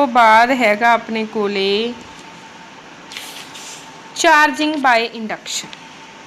तो बाद हैगा अपने कोले चार्जिंग बाय इंडक्शन।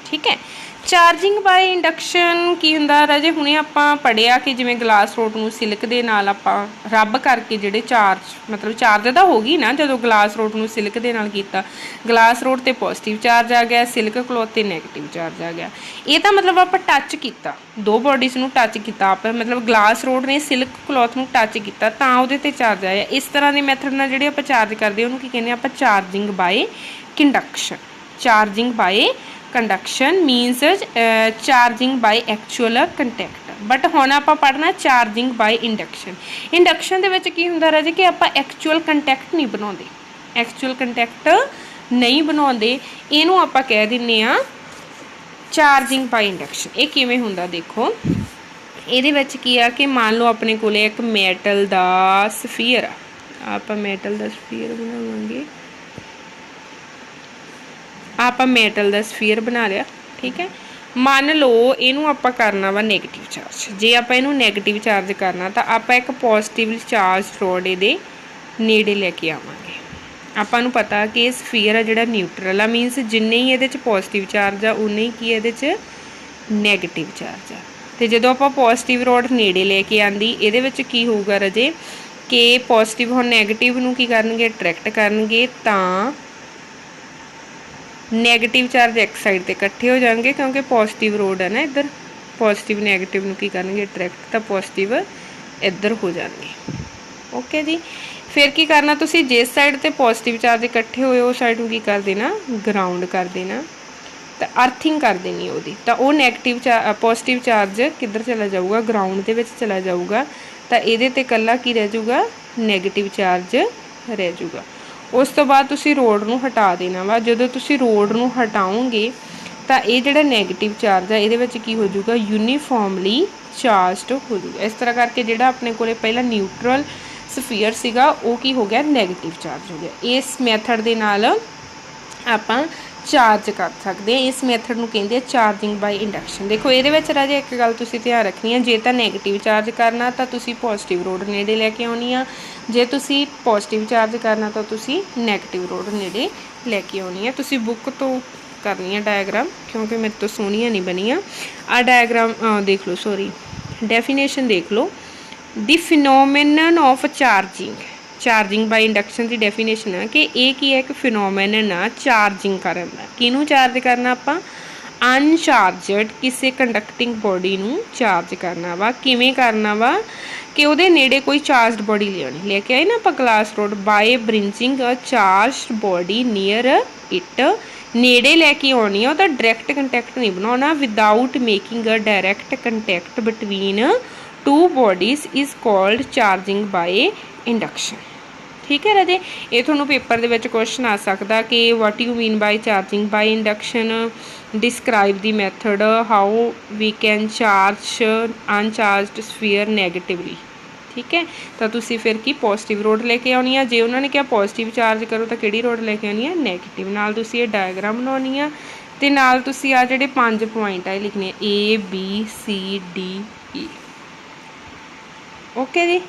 ठीक है, चार्जिंग बाय इंडक्शन की हुंदा राजे, हुणे आपां पढ़िया कि जिवें गलास रोड नूं सिल्क दे नाल आपां रब करके जिहड़े चार्ज मतलब चार्ज तां हो गई ना, जदों गलास रोड नूं सिल्क दे नाल कीता, गलास रोड ते पॉजिटिव चार्ज आ गया, सिल्क क्लॉथ ते नैगेटिव चार्ज आ गया। ये तां मतलब आपां टच कीता, दो बॉडीज़ नूं टच कीता आपां, मतलब गलास रोड ने सिल्क क्लॉथ नूं टच कीता तां उहदे ते चार्ज आया। इस तरह दे मैथड नाल जिहड़े आपां चार्ज करदे उहनूं की कहंदे आपां charging by conduction. Charging by conduction मीनस charging by actual contact. But हुण आपां पढ़ना चार्जिंग बाय इंडक्शन। इंडक्शन दे विच की हुंदा राजे कि आपां एक्चुअल कंटैक्ट नहीं बनाउंदे, एक्चुअल कंटैक्ट नहीं बनाउंदे, इहनूं आपां कह दिंदे आ चार्जिंग बाय इंडक्शन। ये किवें हुंदा देखो, ਇਹਦੇ ਵਿੱਚ ਕੀ ਆ कि मान लो अपने कोले एक मैटल दा स्फीयर आ, आपां मैटल दा स्फीयर बनावांगे, आपां मैटल दा स्फीयर बना लिया। ठीक है, मान लो इनू आपां करना वा नैगेटिव चार्ज, जे आपां इनू नैगेटिव चार्ज करना तो आपां एक पॉजिटिव चार्ज रॉड इहदे नेड़े लैके आवांगे। आपां नूं पता कि स्फीयर आ जिहड़ा न्यूट्रल आ, मीनस जिन्ने ही इहदे च पॉजिटिव चार्ज आ उन्ने ही की इहदे च नैगेटिव चार्ज आ। तो जो आप पॉजिटिव रॉड नेड़े लैके आंदी, ये की होगा रजे कि पॉजिटिव हम नैगेटिव नूं की करनगे अट्रैक्ट करनगे, तां नैगेटिव चार्ज एक साइड ते इकट्ठे हो जाएंगे, क्योंकि पॉजिटिव रोड है ना इधर, पॉजिटिव नैगेटिव नूं की करनगे अट्रैक्ट, तो पॉजिटिव इधर हो जाएंगे। ओके जी, फिर की करना तुसीं जिस साइड ते पॉजिटिव चार्ज इकट्ठे होए उस साइड नूं की कर देना ग्राउंड कर देना, तो अर्थिंग कर देनी ਉਹਦੀ, ਤਾਂ ਉਹ ਨੈਗੇਟਿਵ ਪੋਜ਼ਿਟਿਵ ਚਾਰਜ ਕਿੱਧਰ ਚਲਾ ਜਾਊਗਾ, ਗਰਾਊਂਡ ਦੇ ਵਿੱਚ ਚਲਾ ਜਾਊਗਾ, ਤਾਂ ਇਹਦੇ ਤੇ ਇਕੱਲਾ ਕੀ ਰਹਿ ਜਾਊਗਾ, ਨੈਗੇਟਿਵ ਚਾਰਜ ਰਹਿ ਜਾਊਗਾ। ਉਸ ਤੋਂ ਬਾਅਦ ਤੁਸੀਂ ਰੋਡ ਨੂੰ ਹਟਾ ਦੇਣਾ ਵਾ। ਜਦੋਂ ਤੁਸੀਂ ਰੋਡ ਨੂੰ ਹਟਾਓਗੇ ਤਾਂ ਇਹ ਜਿਹੜਾ ਨੈਗੇਟਿਵ ਚਾਰਜ ਆ ਇਹਦੇ ਵਿੱਚ ਕੀ ਹੋ ਜਾਊਗਾ, ਯੂਨੀਫਾਰਮਲੀ ਚਾਰਜਡ ਹੋ ਜਾਊਗਾ। ਇਸ ਤਰ੍ਹਾਂ ਕਰਕੇ ਜਿਹੜਾ ਆਪਣੇ ਕੋਲੇ ਪਹਿਲਾਂ ਨਿਊਟਰਲ ਸਫੀਅਰ ਸੀਗਾ ਉਹ ਕੀ ਹੋ ਗਿਆ, ਨੈਗੇਟਿਵ ਚਾਰਜ ਹੋ ਗਿਆ। ਇਸ ਮੈਥਡ ਦੇ ਨਾਲ ਆਪਾਂ ਚਾਰਜ कर सकते हैं। इस मैथड नूं कहंदे चार्जिंग बाय इंडक्शन। देखो ये राजे एक गल तुसीं ध्यान रखनी है, जे तो नैगेटिव चार्ज करना तो तुसीं पॉजिटिव रोड नेड़े लैके आउणी आ, जे तुसीं पॉजिटिव चार्ज करना तो तुसीं नैगेटिव रोड नेड़े लैके आउणी आ। तुसीं बुक तो करनी है डायग्राम, क्योंकि मेरे तो सोहणियां नहीं बनिया। आ डायग्राम देख लो, सॉरी डेफिनेशन देख लो, the phenomenon of charging. Charging by induction की डेफिनेशन है कि एक ही एक फिनोमिनन आ चार्जिंग करन दा। किनू चार्ज करना आपां, अनचार्जड किसी कंडक्टिंग बॉडी नूं चार्ज करना वा। किवें करना वा कि उहदे नेड़े कोई चार्जड बॉडी लेके आए ना आपां glass rod, by bringing a charged body near it, नेड़े लैके आउणी आ, ओहदा डायरैक्ट कंटैक्ट नहीं बनाउणा, without making a direct contact between two bodies is called charging by induction. ठीक है राजे, ये थोनों पेपर दे विच क्वेश्चन आ सकता कि what you mean by charging by induction, describe the method how we can charge uncharged sphere negatively. ठीक है, तो तुसी फिर की पॉजिटिव रोड लेके आनी है। जे उन्होंने कहा पॉजिटिव चार्ज करो तो किहड़ी रोड लेके आनी है, नैगेटिव। नाल तुसी ये डायग्राम बनानी है, ते नाल तुसी आ जिहड़े 5 पॉइंट है लिखने A B C D E। Okay जी,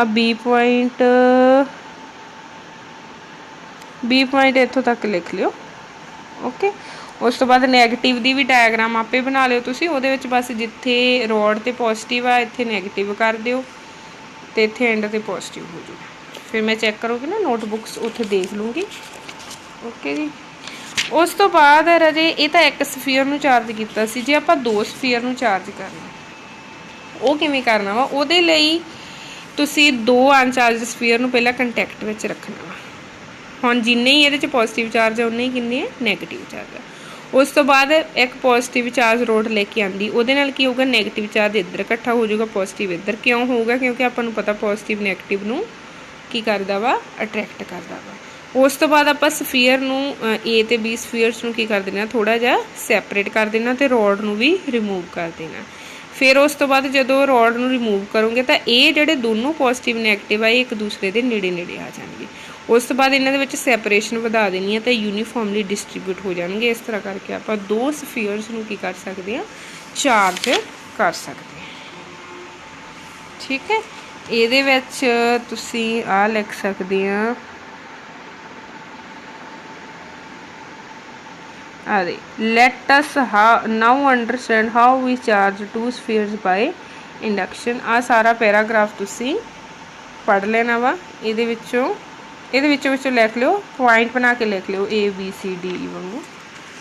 बी पॉइंट इत्थों तक लिख लियो। ओके, उस तो बाद नैगेटिव की भी डायग्राम आपे बना लियो तुसीं, उहदे विच बस जिथे रोड ते पॉजिटिव आ इत्थे नैगेटिव कर दिओ, ते इत्थे एंड ते पॉजिटिव हो जाऊगा। फिर मैं चैक करूँगी ना नोटबुक्स, उत्थे देख लूँगी। ओके जी, उस तो बाद राजे ये तो एक स्फीयर नूं चार्ज कीता सी, जे आपां 2 स्फीयर नूं चार्ज करना वो किवें करना वा, उहदे लई तुसी 2 अनचार्ज स्फीयर नूं पहला कंटैक्ट विच रखना वा। हुण जिन्ने ही इहदे च पॉजिटिव चार्ज है उन्ने ही किन्ने नैगेटिव चार्ज है। उस तो बाद एक पॉजिटिव चार्ज रोड लेके आंदी, उहदे नाल की होगा, नैगेटिव चार्ज इधर इकट्ठा हो जाऊगा, पॉजिटिव इधर। क्यों होगा, क्योंकि आपां नूं पता पॉजिटिव नैगेटिव नूं की करदा वा, अट्रैक्ट करदा वा। उस तो बाद आपां स्फीयर नूं ए ते बी स्फीयर्स नूं की कर देना, थोड़ा जिहा सैपरेट कर देना, ते रोड नूं भी रिमूव कर देना। फिर उस तो बाद जो रॉड नूं रिमूव करोगे तो ये जोड़े दोनों पॉजिटिव नैगेटिव है एक दूसरे के नेड़े नेड़े आ जाएंगे। उस तो बाद इन्हां दे विच सैपरेशन वधा देनी है तो यूनीफॉर्मली डिस्ट्रीब्यूट हो जाएंगे। इस तरह करके आप 2 स्फीयर्स नूं की कर सकते हैं, चार्ज कर सकते हैं। ठीक है, ਇਹਦੇ ਵਿੱਚ ਤੁਸੀਂ ਆ ਲਿਖ ਸਕਦੇ ਆ अरे let us now understand how we charge two spheres by induction। आ सारा पैराग्राफ तुसी पढ़ लेना वा ਇਹਦੇ ਵਿੱਚੋਂ लिख लो पॉइंट बना के लिख लो A B C D E वांगू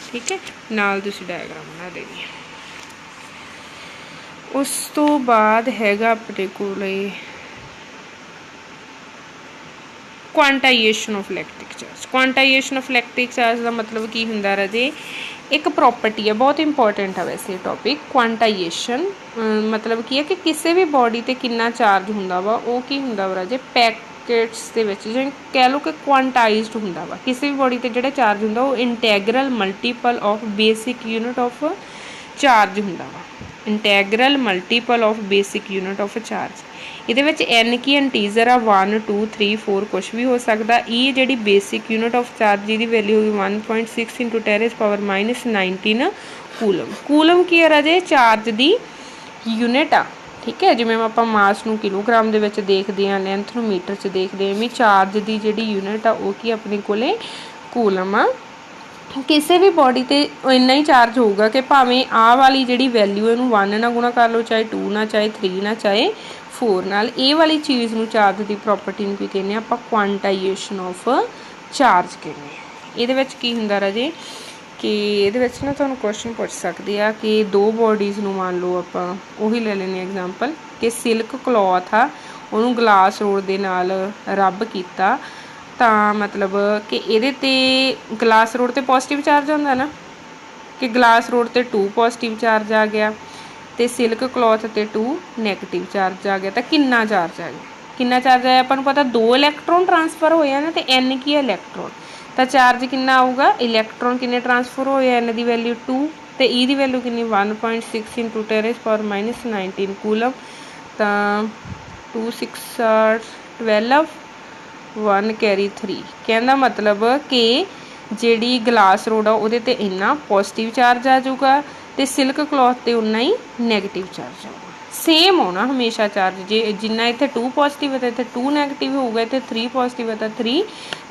ठीक है नाल तुसी डायग्राम बना देनी है। उस तो बाद हैगा अपने कोले quantization of electric charge. Quantization of electric charge का मतलब की हुंदा राजे एक प्रॉपर्टी है बहुत इंपॉर्टेंट है वैसे टॉपिक। क्वांटाइजेशन मतलब की है कि किसी भी बॉडी ते कितना चार्ज हुंदा वा वो की हुंदा वा राजे पैकेट्स दे विच जिवें कह लो कि क्वांटाइज्ड हुंदा वा। किसी भी बॉडी ते जिहड़ा चार्ज हुंदा वो integral multiple of basic unit of charge हुंदा वा। Integral multiple of basic unit of charge. ਇਹਦੇ ਵਿੱਚ n ਕੀ ਇੰਟੀਜ਼ਰ ਆ 1 2 3 4 ਕੁਛ ਵੀ ਹੋ ਸਕਦਾ। ਇਹ ਜਿਹੜੀ ਬੇਸਿਕ ਯੂਨਿਟ ਆਫ ਚਾਰਜ ਜਿਹਦੀ ਵੈਲਿਊ ਹੋਗੀ 1.6 × 10⁻⁻19 ਕੂਲਮ। ਕੂਲਮ ਕੀ ਹੈ ਰਾਜੇ ਚਾਰਜ ਦੀ ਯੂਨਿਟ ਆ ਠੀਕ ਹੈ। ਜਿਵੇਂ ਆਪਾਂ ਮਾਸ ਨੂੰ ਕਿਲੋਗ੍ਰਾਮ ਦੇ ਵਿੱਚ ਦੇਖਦੇ ਹਾਂ ਲੈਂਥ ਨੂੰ ਮੀਟਰ 'ਚ ਦੇਖਦੇ ਹਾਂ ਵੀ ਚਾਰਜ ਦੀ ਜਿਹੜੀ ਯੂਨਿਟ ਆ ਉਹ ਕੀ ਆਪਣੇ ਕੋਲੇ ਕੂਲਮ ਆ। ਕਿਸੇ ਵੀ ਬੋਡੀ ਤੇ ਇੰਨਾ ਹੀ ਚਾਰਜ ਹੋਊਗਾ ਕਿ ਭਾਵੇਂ ਆਹ ਵਾਲੀ ਜਿਹੜੀ ਵੈਲਿਊ ਇਹਨੂੰ 1 ਨਾਲ ਗੁਣਾ ਕਰ ਲਓ ਚਾਹੇ 2 ਨਾਲ ਚਾਹੇ 3 ਨਾਲ ਚਾਹੇ 4 ਨਾਲ। ਇਹ ਵਾਲੀ ਚੀਜ਼ ਨੂੰ ਚਾਰਜ ਦੀ ਪ੍ਰੋਪਰਟੀ ਨੂੰ ਕੀ ਕਹਿੰਦੇ ਆਪਾਂ ਕੁਆਂਟਾਈਜੇਸ਼ਨ ਆਫ ਚਾਰਜ ਕਹਿੰਦੇ ਹਾਂ। ਇਹਦੇ ਵਿੱਚ ਕੀ ਹੁੰਦਾ ਰਾਜੇ ਕਿ ਇਹਦੇ ਵਿੱਚ ਨਾ ਤੁਹਾਨੂੰ ਕੁਐਸਚਨ ਪੁੱਛ ਸਕਦੇ ਆ ਕਿ ਦੋ ਬੋਡੀਜ਼ ਨੂੰ ਮੰਨ ਲਓ ਆਪਾਂ ਉਹੀ ਲੈ ਲੈਂਦੇ ਐਗਜ਼ਾਮਪਲ ਕਿ ਸਿਲਕ ਕਲੋਥ ਆ ਉਹਨੂੰ ਗਲਾਸ ਰੋਡ ਦੇ ਨਾਲ ਰੱਬ ਕੀਤਾ ਤਾਂ ਮਤਲਬ ਕਿ ਇਹਦੇ ਤੇ ਗਲਾਸ ਰੋਡ ਤੇ ਪੋਜ਼ਿਟਿਵ ਚਾਰਜ ਹੁੰਦਾ ਨਾ ਕਿ ਗਲਾਸ ਰੋਡ ਤੇ 2 ਪੋਜ਼ਿਟਿਵ ਚਾਰਜ ਆ ਗਿਆ ਤੇ ਸਿਲਕ ਕਲੋਥ ਤੇ 2 ਨੈਗੇਟਿਵ ਚਾਰਜ ਆ ਗਿਆ ਤਾਂ ਕਿੰਨਾ ਚਾਰਜ ਆ ਗਿਆ ਕਿੰਨਾ ਚਾਰਜ ਆਇਆ ਆਪਾਂ ਨੂੰ ਪਤਾ 2 ਇਲੈਕਟ੍ਰੋਨ ਟ੍ਰਾਂਸਫਰ ਹੋਏ ਆ ਨਾ ਤੇ n ਕੀ ਹੈ ਇਲੈਕਟ੍ਰੋਨ ਤਾਂ ਚਾਰਜ ਕਿੰਨਾ ਆਊਗਾ ਇਲੈਕਟ੍ਰੋਨ ਕਿੰਨੇ ਟ੍ਰਾਂਸਫਰ ਹੋਏ n ਦੀ ਵੈਲਿਊ 2 ਤੇ e ਦੀ ਵੈਲਿਊ ਕਿੰਨੀ 1.6 × 10⁻⁻19 ਕੂਲਮ ਤਾਂ 2 6 12 1 ਕੈਰੀ 3 कहना मतलब कि ਜਿਹੜੀ ਗਲਾਸ ਰੋਡ ਆ ਉਹਦੇ ਤੇ ਇੰਨਾ ਪੋਜ਼ਿਟਿਵ ਚਾਰਜ ਆ ਜਾਊਗਾ ਤੇ ਸਿਲਕ ਕਲੋਥ ਤੇ ਉਨਾ ਹੀ ਨੈਗੇਟਿਵ ਚਾਰਜ ਆਊਗਾ। ਸੇਮ ਹੋਣਾ ਹਮੇਸ਼ਾ ਚਾਰਜ ਜੇ ਜਿੰਨਾ ਇੱਥੇ 2 ਪੋਜ਼ਿਟਿਵ ਹੈ ਤਾਂ ਇੱਥੇ 2 ਨੈਗੇਟਿਵ ਹੋਊਗਾ ਇੱਥੇ 3 ਪੋਜ਼ਿਟਿਵ ਹੈ ਤਾਂ 3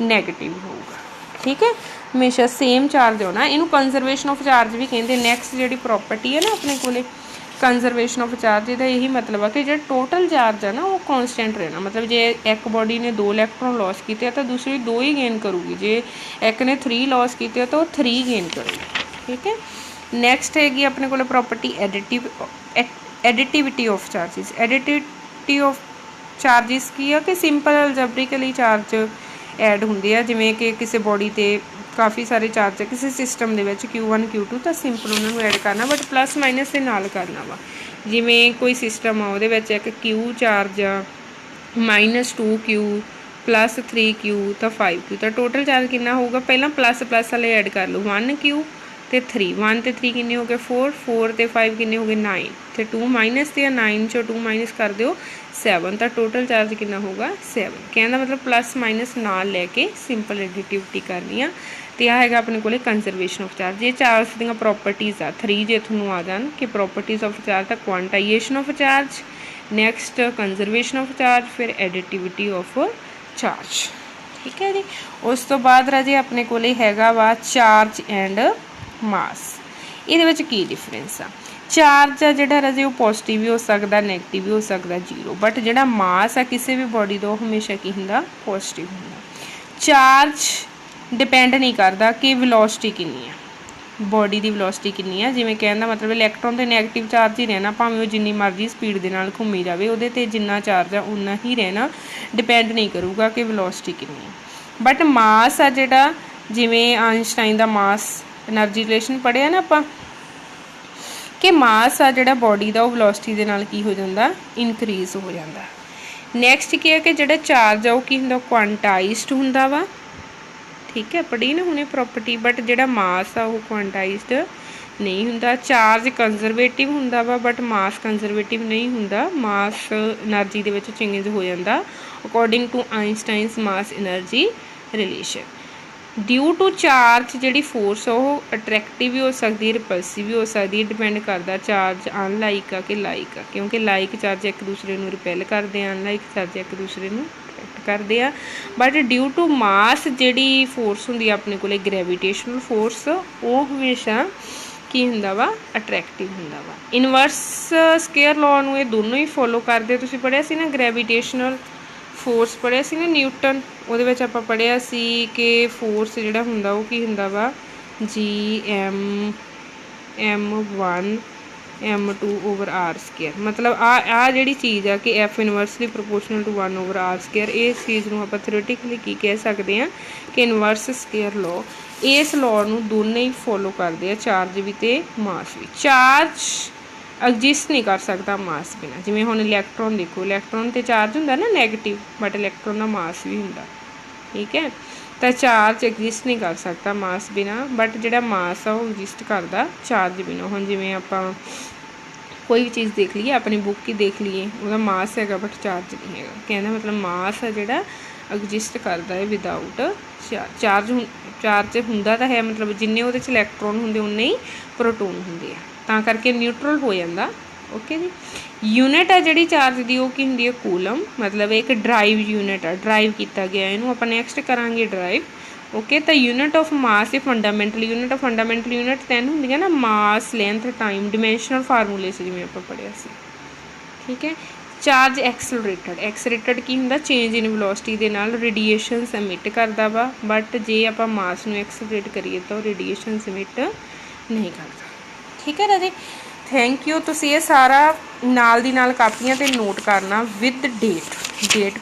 ਨੈਗੇਟਿਵ ਹੋਊਗਾ ਠੀਕ ਹੈ ਹਮੇਸ਼ਾ ਸੇਮ ਚਾਰਜ ਹੋਣਾ। ਇਹਨੂੰ ਕੰਜ਼ਰਵੇਸ਼ਨ ਆਫ ਚਾਰਜ ਵੀ ਕਹਿੰਦੇ। ਨੈਕਸਟ ਜਿਹੜੀ ਪ੍ਰੋਪਰਟੀ ਹੈ ਨਾ ਆਪਣੇ ਕੋਲੇ ਕੰਜ਼ਰਵੇਸ਼ਨ ਆਫ ਚਾਰਜ ਇਹਦਾ ਇਹੀ ਮਤਲਬ ਆ ਕਿ ਜਿਹੜਾ ਟੋਟਲ ਚਾਰਜ ਆ ਨਾ ਉਹ ਕੌਨਸਟੈਂਟ ਰਹਿਣਾ। ਮਤਲਬ ਜੇ ਇੱਕ ਬੋਡੀ ਨੇ 2 ਇਲੈਕਟ੍ਰੋਨ ਲੋਸ ਕੀਤੇ ਆ ਤਾਂ ਦੂਸਰੀ 2 ਹੀ ਗੇਨ ਕਰੂਗੀ। ਜੇ ਇੱਕ ਨੇ 3 ਲੋਸ ਕੀਤੇ ਆ ਤਾਂ ਉਹ 3 ਗੇਨ ਕਰੂਗੀ ਠੀਕ ਹੈ। ਨੈਕਸਟ ਹੈਗੀ ਆਪਣੇ ਕੋਲ property additivity of charges. Additivity of charges ਕੀ ਆ ਕਿ ਸਿੰਪਲ ਅਲਜਬਰਿਕਲੀ ਚਾਰਜ ਐਡ ਹੁੰਦੇ ਆ ਜਿਵੇਂ ਕਿ ਕਿਸੇ ਬੋਡੀ ਤੇ ਕਾफ़ी सारे चार्ज है किसी सिस्टम के Q1 Q2 तो सिंपल उन्होंने ऐड करना बट प्लस माइनस के नाल करना वा। जिमें कोई सिस्टम आ वो एक Q चार्ज -2Q +3Q तो 5Q तो टोटल चार्ज कितना होगा पहला प्लस प्लस वाले ऐड कर लो 1Q तो 3 1 तो 3 किन्ने हो गए 4 4 तो 5 किन्ने हो गए 9 तो 2 माइनस तो 9 चो 2 माइनस कर दो 7 तो टोटल चार्ज कितना होगा 7। कहने का मतलब प्लस माइनस नाल लैके सिंपल एडिटिविटी करनी आ तो यह है अपने को कंजरवेशन ऑफ चार्ज। ये चार्ज दी प्रॉपर्टीज़ आ 3 जे थोनों आ जान कि प्रॉपर्टीज़ ऑफ चार्ज तो quantization of charge next conservation of charge फिर एडिटिविटी ऑफ चार्ज ठीक है जी। उस तो बाद राजे अपने को हैगा वा चार्ज एंड मास। ये की डिफरेंस आ चार्ज आ जिहड़ा राजे वो पॉजिटिव भी हो सकता नैगेटिव भी हो सकता 0 बट जिहड़ा मास आ किसी भी बॉडी का हमेशा की हुंदा पॉजिटिव हुंदा। चार्ज डिपेंड नहीं करता कि वेलोसिटी कितनी है बॉडी की वेलोसिटी कितनी है। जिवें कहने का मतलब इलैक्ट्रॉन तो नैगेटिव चार्ज ही रहना भावें वो जिन्नी मर्जी स्पीड के नाल घूमी जाए वो जिन्ना चार्ज है उन्ना ही रहना डिपेंड नहीं करूगा कि वेलोसिटी कितनी है। बट मास आ जिहड़ा जिवें आइनस्टाइन का मास एनर्जी रिलेशन पढ़िया ना आपां कि मास आ जिहड़ा बॉडी का वो वेलोसिटी के नाल की हो जाता इनक्रीज हो जाता। नैक्सट की है कि जिहड़ा चार्ज आ वो की हुंदा क्वांटाइज्ड हुंदा वा ठीक है पढ़ी ना हुणे प्रॉपर्टी बट जिहड़ा मास आ वो क्वांटाइज्ड नहीं हुंदा। चार्ज कंजरवेटिव हुंदा वा बट मास कंजरवेटिव नहीं हुंदा। मास एनर्जी दे विच चेंज हो जाता according to Einstein's mass energy relation due to charge जी फोर्स वो अट्रैक्टिव भी हो सकती है, रिपल्सिव भी हो सकती है, डिपेंड करता चार्ज अनलाइक आ कि लाइक आ, क्योंकि लाइक चार्ज एक दूसरे को रिपेल करते हैं, अनलाइक चार्ज एक दूसरे को अट्रैक्ट करते हैं। But due to mass G force होंगी अपने को ग्रेविटेशनल फोर्स वो हमेशा की होंदा वा अट्रैक्टिव होंदा वा। इनवर्स स्केयर लॉ नूं ये दोनों ही फॉलो करते। तुसीं पढ़िया सी ना ग्रेविटेशनल फोर्स पढ़िया सी ना न्यूटन, ਉਹਦੇ ਵਿੱਚ ਆਪਾਂ पढ़िया सी कि फोर्स ਜਿਹੜਾ ਹੁੰਦਾ ਉਹ ਕੀ ਹੁੰਦਾ ਵਾ GM1 M2/r²। मतलब आ ਜਿਹੜੀ ਚੀਜ਼ ਆ कि F inversely proportional to 1/r²। ਇਸ ਚੀਜ਼ ਨੂੰ ਆਪਾਂ ਥਿਓਰੀਟਿਕਲੀ ਕੀ ਕਹਿ ਸਕਦੇ ਹਾਂ कि ਇਨਵਰਸ ਸਕੇਅਰ ਲੋ। ਇਸ ਲੋ ਨੂੰ ਦੋਨੇ ਹੀ ਫੋਲੋ ਕਰਦੇ ਆ, ਚਾਰਜ ਵੀ ਤੇ ਮਾਸ ਵੀ। ਚਾਰਜ ਐਗजिस्ट नहीं कर सकता मास बिना, जिमें हुण इलैक्ट्रॉन देखो, इलैक्ट्रॉन तो चार्ज हुंदा ना नैगेटिव, बट इलैक्ट्रॉन का मास भी हुंदा, ठीक है। तो चार्ज एग्जिस्ट नहीं कर सकता मास बिना, बट जिहड़ा मास आ वो एग्जिस्ट करता चार्ज बिना। हुण जिवें आपां कोई भी चीज़ देख लीए, अपनी बुक ही देख लीए, उसका मास है बट चार्ज नहीं है, कहना मतलब मास है जिहड़ा एग्जिस्ट करता है विदाउट चार्ज। चार्ज हुंदा तां है, मतलब जिन्ने उहदे च इलैक्ट्रॉन हुंदे उन्ने ही प्रोटोन हुंदे आ, तां करके न्यूट्रल हो जाता। ओके जी। यूनिट है जी चार्ज की, वो की होंगी है कूलम, मतलब एक ड्राइव यूनिट है, ड्राइव किया गया, इनू आप नैक्सट करांगे ड्राइव। ओके। तो unit of mass fundamental unit, fundamental unit तीन होंगे ना, मास, लेंथ, टाइम, डिमेंशनल फार्मूले से जिवें आपां पढ़िया सी, ठीक है। चार्ज एक्सलरेटेड, एक्सलरेटेड की होंदा चेंज इन वेलोसिटी दे नाल रेडिएशनस एमिट करता वा, बट जे आपां मास नूं एक्सलरेट करिए तो रेडिएशनस एमिट नहीं करता, ठीक है राजे। Thank you. तुसीं ये सारा नाल दी नाल कापियां ते नोट करना विद डेट